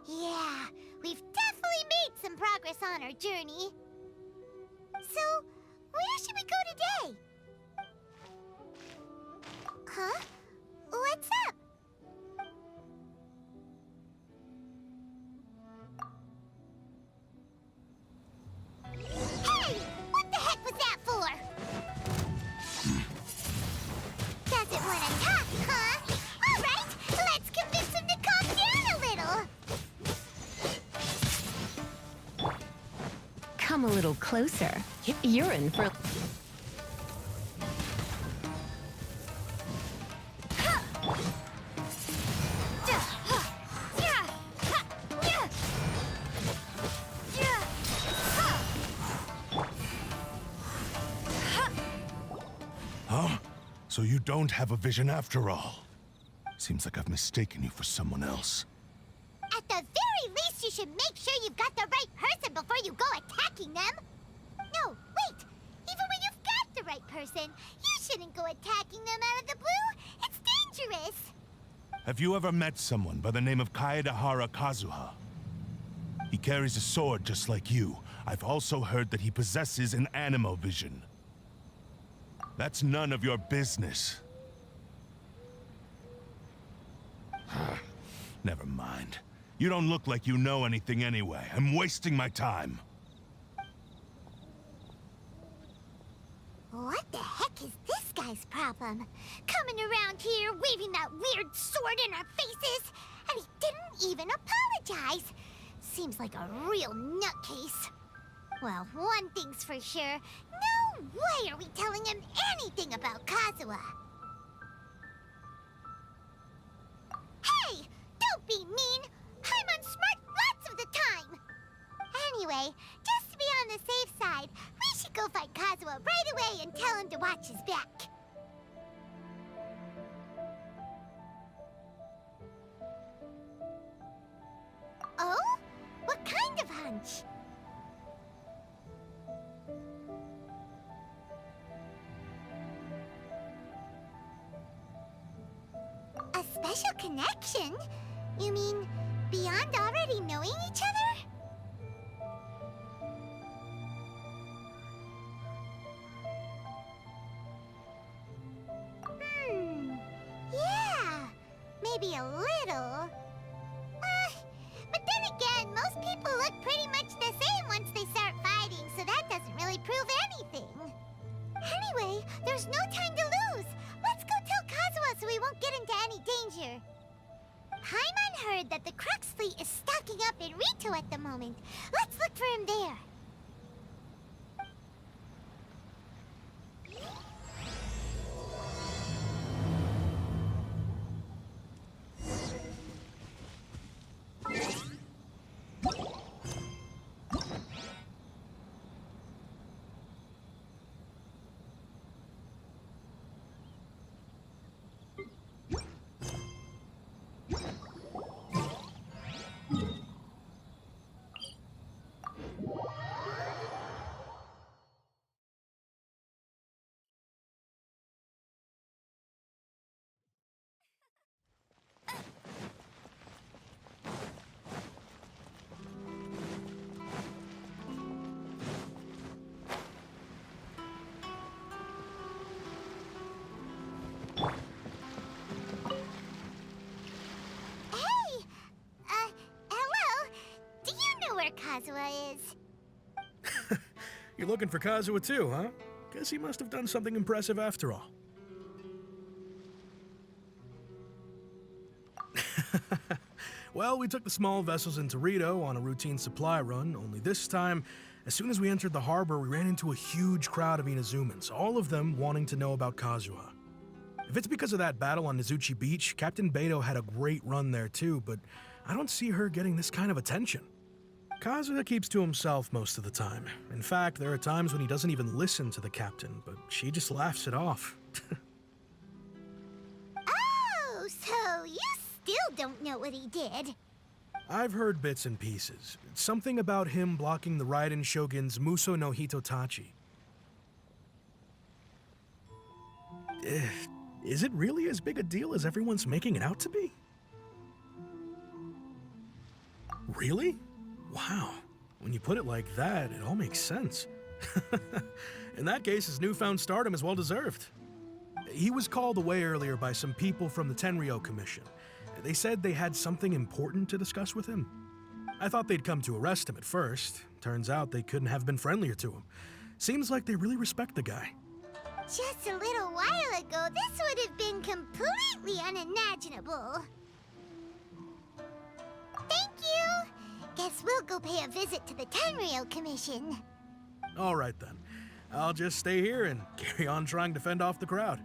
Yeah, we've definitely made some progress on our journey. So, where should we go today? Huh? What's up? Hey! What the heck was that for? Doesn't want to talk, huh? All right, let's convince him to calm down a little. Come a little closer. You're in for... Huh? So you don't have a vision after all. Seems like I've mistaken you for someone else. At the very least, you should make sure you've got the right person before you go attacking them. No, wait. Even when you've got the right person, you shouldn't go attacking them out of the blue. It's dangerous. Have you ever met someone by the name of Kaedahara Kazuha? He carries a sword just like you. I've also heard that he possesses an animo vision. That's none of your business. Never mind. You don't look like you know anything anyway. I'm wasting my time. What the heck is this guy's problem? Coming around here, waving that weird sword in our faces, and he didn't even apologize. Seems like a real nutcase. Well, one thing's for sure. No way are we telling him anything about Kazuha. Hey! Don't be mean! I'm unsmart lots of the time! Anyway, just to be on the safe side, we should go find Kazuha right away and tell him to watch his back. Oh? What kind of hunch? A special connection? You mean beyond already knowing each other? Yeah, maybe a little. But then again, most people look pretty much the same once they start fighting, so that doesn't really prove anything. Anyway, there's no time to lose. Let's go tell Kazuha so we won't get into any danger. Paimon heard that the Crux fleet is stocking up in Rito at the moment. Let's look for him there. Kazuha is. You're looking for Kazuha too, huh? Guess he must have done something impressive after all. Well, we took the small vessels into Rito on a routine supply run, only this time, as soon as we entered the harbor, we ran into a huge crowd of Inazumans, all of them wanting to know about Kazuha. If it's because of that battle on Nizuchi Beach, Captain Beto had a great run there too, but I don't see her getting this kind of attention. Kazuha keeps to himself most of the time. In fact, there are times when he doesn't even listen to the captain, but she just laughs it off. Oh, so you still don't know what he did? I've heard bits and pieces. Something about him blocking the Raiden Shogun's Muso no Hitotachi. Is it really as big a deal as everyone's making it out to be? Really? Wow. When you put it like that, it all makes sense. In that case, his newfound stardom is well deserved. He was called away earlier by some people from the Tenryou Commission. They said they had something important to discuss with him. I thought they'd come to arrest him at first. Turns out they couldn't have been friendlier to him. Seems like they really respect the guy. Just a little while ago, this would have been completely unimaginable. Thank you! Guess we'll go pay a visit to the Tenryou Commission. All right then. I'll just stay here and carry on trying to fend off the crowd.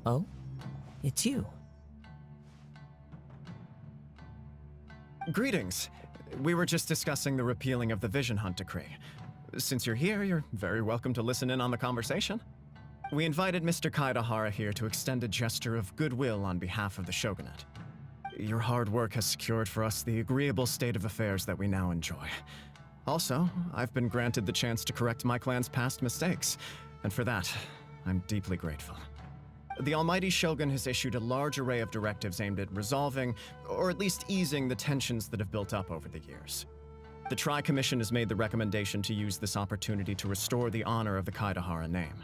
Oh? It's you. Greetings. We were just discussing the repealing of the Vision Hunt decree. Since you're here, you're very welcome to listen in on the conversation. We invited Mr. Kaedahara here to extend a gesture of goodwill on behalf of the Shogunate. Your hard work has secured for us the agreeable state of affairs that we now enjoy. Also, I've been granted the chance to correct my clan's past mistakes, and for that, I'm deeply grateful. The Almighty Shogun has issued a large array of directives aimed at resolving, or at least easing, the tensions that have built up over the years. The Tri-Commission has made the recommendation to use this opportunity to restore the honor of the Kaedahara name.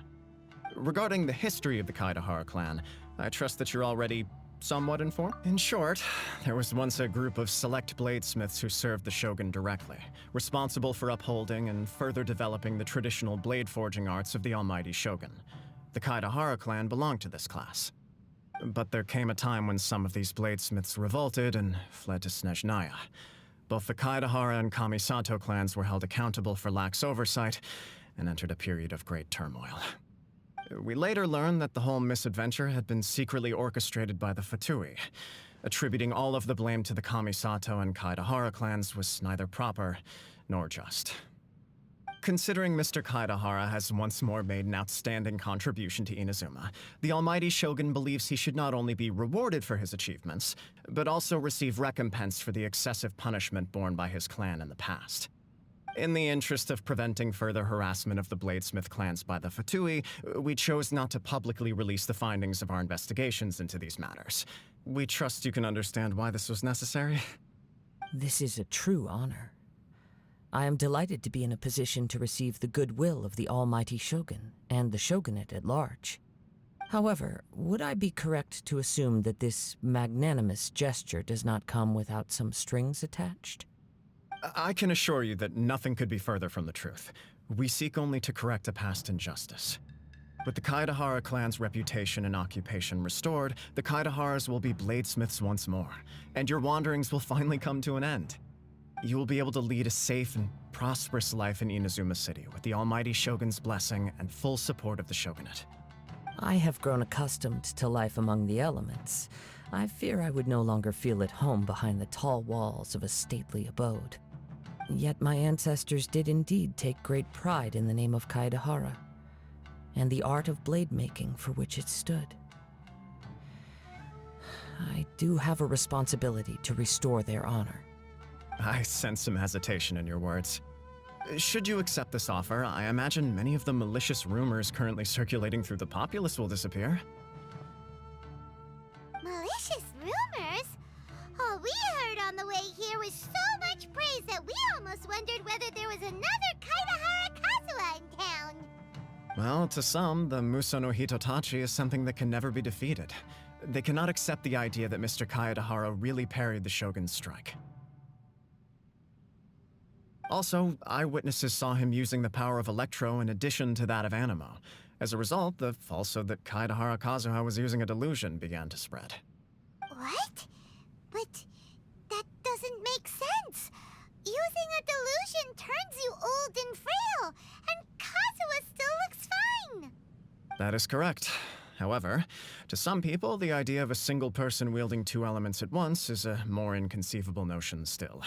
Regarding the history of the Kaedahara clan, I trust that you're already somewhat informed? In short, there was once a group of select bladesmiths who served the Shogun directly, responsible for upholding and further developing the traditional blade forging arts of the Almighty Shogun. The Kaedahara clan belonged to this class. But there came a time when some of these bladesmiths revolted and fled to Snezhnaya. Both the Kaedahara and Kamisato clans were held accountable for lax oversight and entered a period of great turmoil. We later learned that the whole misadventure had been secretly orchestrated by the Fatui. Attributing all of the blame to the Kamisato and Kaedahara clans was neither proper nor just. Considering Mr. Kaedahara has once more made an outstanding contribution to Inazuma, the Almighty Shogun believes he should not only be rewarded for his achievements, but also receive recompense for the excessive punishment borne by his clan in the past. In the interest of preventing further harassment of the Bladesmith clans by the Fatui, we chose not to publicly release the findings of our investigations into these matters. We trust you can understand why this was necessary. This is a true honor. I am delighted to be in a position to receive the goodwill of the Almighty Shogun and the Shogunate at large. However, would I be correct to assume that this magnanimous gesture does not come without some strings attached? I can assure you that nothing could be further from the truth. We seek only to correct a past injustice. With the Kaedahara clan's reputation and occupation restored, the Kaedaharas will be bladesmiths once more, and your wanderings will finally come to an end. You will be able to lead a safe and prosperous life in Inazuma City with the Almighty Shogun's blessing and full support of the Shogunate. I have grown accustomed to life among the elements. I fear I would no longer feel at home behind the tall walls of a stately abode. Yet my ancestors did indeed take great pride in the name of Kaedahara, and the art of blade making for which it stood. I do have a responsibility to restore their honor. I sense some hesitation in your words. Should you accept this offer, I imagine many of the malicious rumors currently circulating through the populace will disappear. Malicious rumors? All we heard on the way here was so much praise that we almost wondered whether there was another Kaedahara Kazuha in town. Well, to some, the Muso no Hitotachi is something that can never be defeated. They cannot accept the idea that Mr. Kaedahara really parried the Shogun's strike. Also, eyewitnesses saw him using the power of Electro in addition to that of Animo. As a result, the falsehood that Kaedahara Kazuha was using a delusion began to spread. What? But that doesn't make sense. Using a delusion turns you old and frail, and Kazuha still looks fine. That is correct. However, to some people, the idea of a single person wielding two elements at once is a more inconceivable notion still.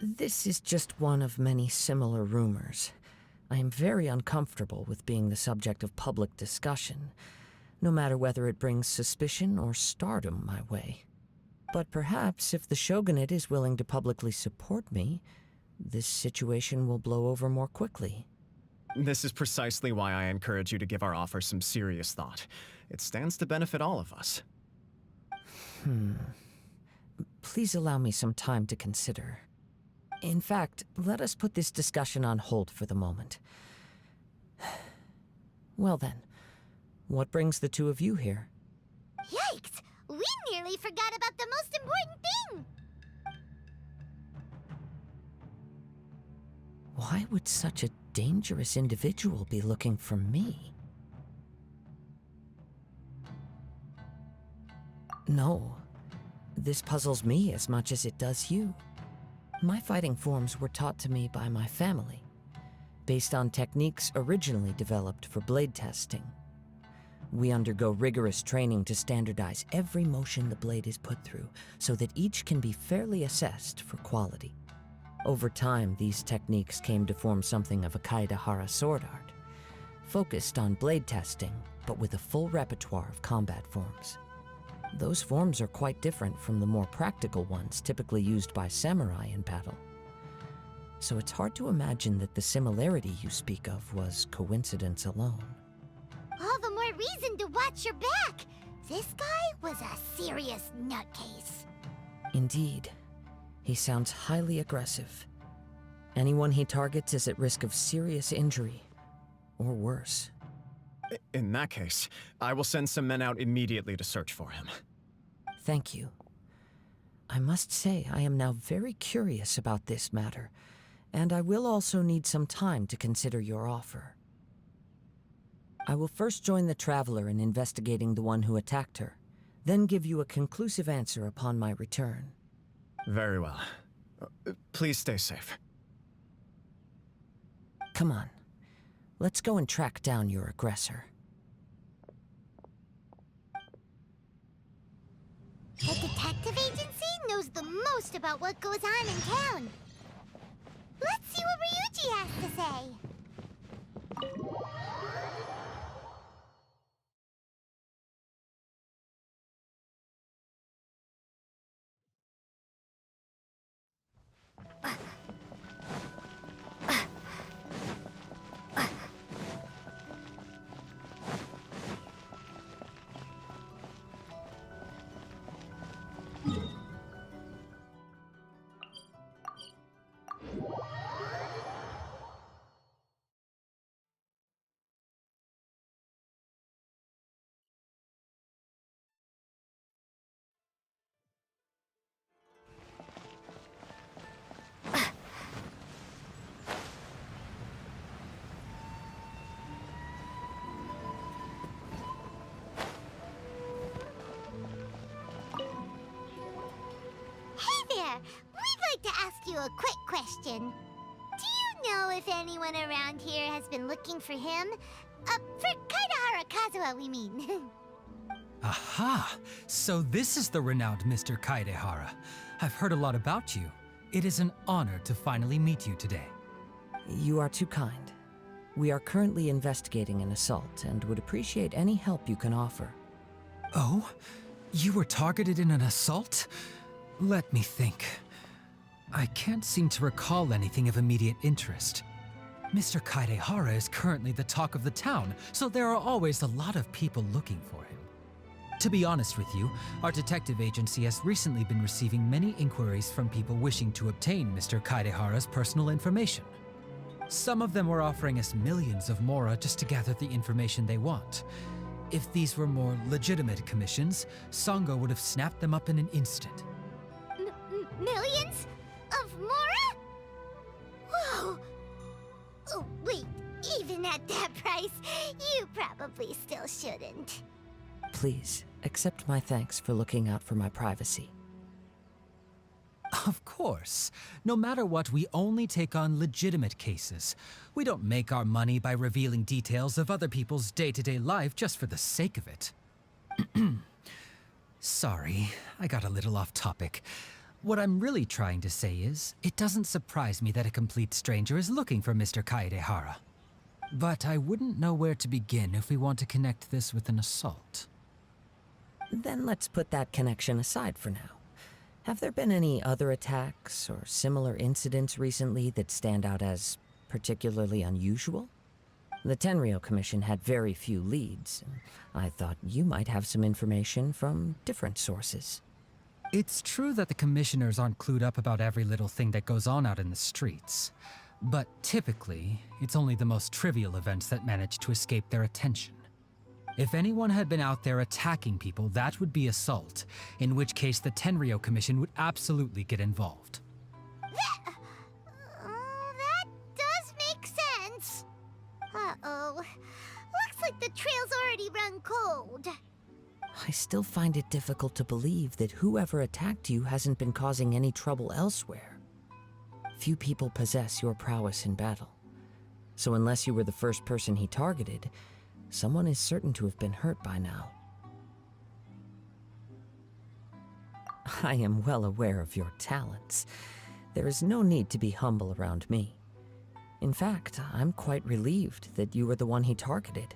This is just one of many similar rumors. I am very uncomfortable with being the subject of public discussion, no matter whether it brings suspicion or stardom my way. But perhaps if the Shogunate is willing to publicly support me, this situation will blow over more quickly. This is precisely why I encourage you to give our offer some serious thought. It stands to benefit all of us. Please allow me some time to consider. In fact, let us put this discussion on hold for the moment. Well then, what brings the two of you here? Yikes! We nearly forgot about the most important thing! Why would such a dangerous individual be looking for me? No, this puzzles me as much as it does you. My fighting forms were taught to me by my family, based on techniques originally developed for blade testing. We undergo rigorous training to standardize every motion the blade is put through, so that each can be fairly assessed for quality. Over time, these techniques came to form something of a Kaedahara sword art, focused on blade testing, but with a full repertoire of combat forms. Those forms are quite different from the more practical ones typically used by samurai in battle. So it's hard to imagine that the similarity you speak of was coincidence alone. All the more reason to watch your back! This guy was a serious nutcase. Indeed. He sounds highly aggressive. Anyone he targets is at risk of serious injury, or worse. In that case, I will send some men out immediately to search for him. Thank you. I must say I am now very curious about this matter, and I will also need some time to consider your offer. I will first join the Traveler in investigating the one who attacked her, then give you a conclusive answer upon my return. Very well. Please stay safe. Come on. Let's go and track down your aggressor. The detective agency knows the most about what goes on in town. Let's see what Ryuji has to say. We'd like to ask you a quick question. Do you know if anyone around here has been looking for him? For Kaedahara Kazuha, we mean. Aha! So this is the renowned Mr. Kaedahara. I've heard a lot about you. It is an honor to finally meet you today. You are too kind. We are currently investigating an assault and would appreciate any help you can offer. Oh? You were targeted in an assault? Let me think. I can't seem to recall anything of immediate interest. Mr. Kaedahara is currently the talk of the town, so there are always a lot of people looking for him. To be honest with you, our detective agency has recently been receiving many inquiries from people wishing to obtain Mr. Kaedahara's personal information. Some of them were offering us millions of mora just to gather the information they want. If these were more legitimate commissions, Sango would have snapped them up in an instant. Millions? Of mora? even at that price, you probably still shouldn't. Please, accept my thanks for looking out for my privacy. Of course. No matter what, we only take on legitimate cases. We don't make our money by revealing details of other people's day-to-day life just for the sake of it. Sorry, I got a little off topic. What I'm really trying to say is, it doesn't surprise me that a complete stranger is looking for Mr. Kaedehara. But I wouldn't know where to begin if we want to connect this with an assault. Then let's put that connection aside for now. Have there been any other attacks or similar incidents recently that stand out as particularly unusual? The Tenryou Commission had very few leads, and I thought you might have some information from different sources. It's true that the commissioners aren't clued up about every little thing that goes on out in the streets. But typically, it's only the most trivial events that manage to escape their attention. If anyone had been out there attacking people, that would be assault, in which case the Tenryou Commission would absolutely get involved. That does make sense. Uh-oh. Looks like the trail's already run cold. I still find it difficult to believe that whoever attacked you hasn't been causing any trouble elsewhere. Few people possess your prowess in battle. So unless you were the first person he targeted, someone is certain to have been hurt by now. I am well aware of your talents. There is no need to be humble around me. In fact, I'm quite relieved that you were the one he targeted.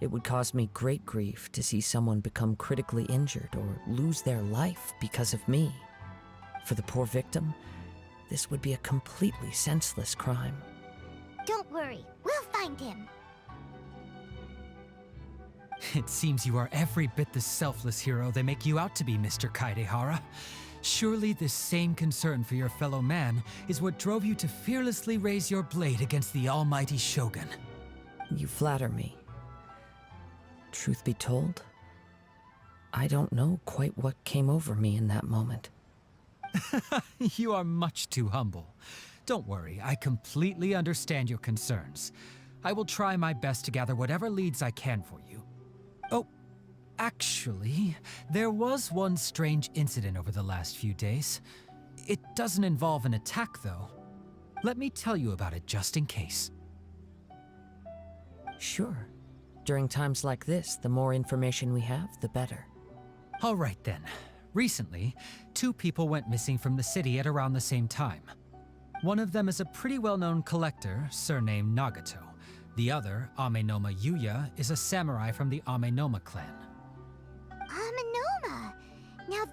It would cause me great grief to see someone become critically injured or lose their life because of me. For the poor victim, this would be a completely senseless crime. Don't worry, we'll find him. It seems you are every bit the selfless hero they make you out to be, Mr. Kaedehara. Surely this same concern for your fellow man is what drove you to fearlessly raise your blade against the almighty Shogun. You flatter me. Truth be told, I don't know quite what came over me in that moment. You are much too humble. Don't worry, I completely understand your concerns. I will try my best to gather whatever leads I can for you. Oh, actually, there was one strange incident over the last few days. It doesn't involve an attack, though. Let me tell you about it just in case. Sure. During times like this, the more information we have, the better. All right then. Recently, 2 people went missing from the city at around the same time. One of them is a pretty well-known collector, surnamed Nagato. The other, Amenoma Yuya, is a samurai from the Amenoma clan. Amenoma! Now